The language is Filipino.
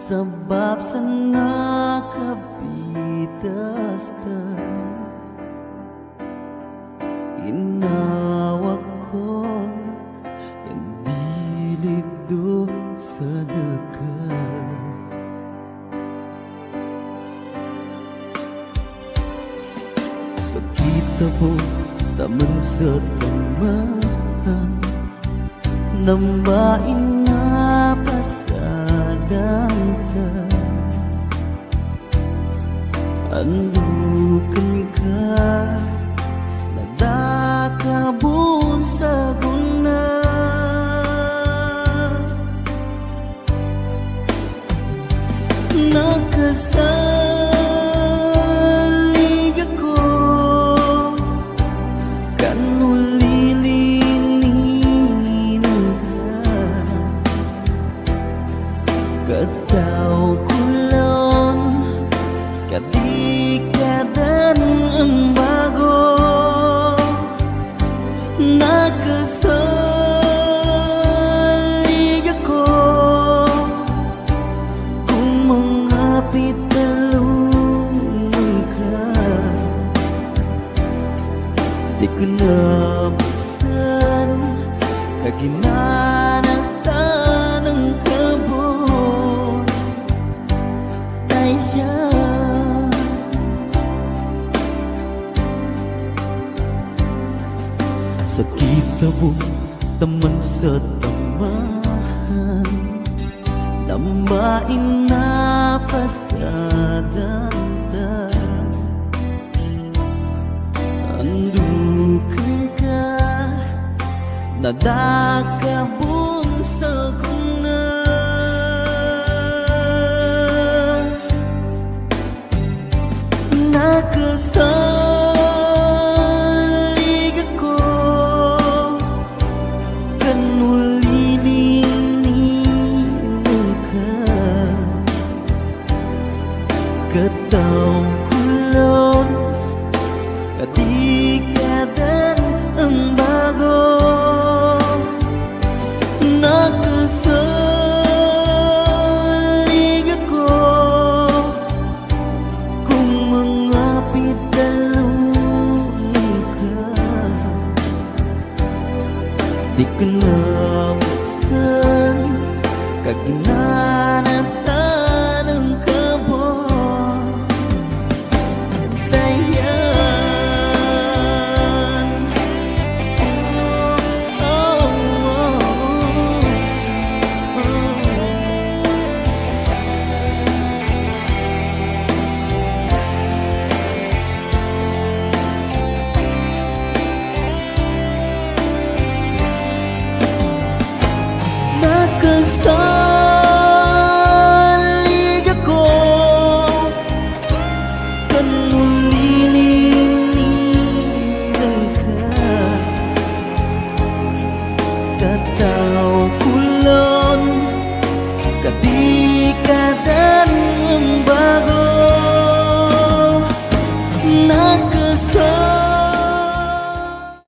Sebab sana kapitas inawak ko yang diliddo sa dekat. Sakit po taman sa tamahan, nambain na pasadang ka, andukan ka, nadakabun sa guna. Nakasalig ako kanulilinin ka, kataw kulon kadikadan ang bago. Nakasalig ako kung mangapit talungan ka, di ko na masan kaginanatan ng kabon. Sakit tabo taman sa tamahan, nambain na pasadang andukan ka, nadakabun sa guna. Nakasalig ako kanulilinin ka, kataw kulon kadikadan ang bago. Nakasalig ako kung mangapit talungan ka, di ko na masan kaginanatan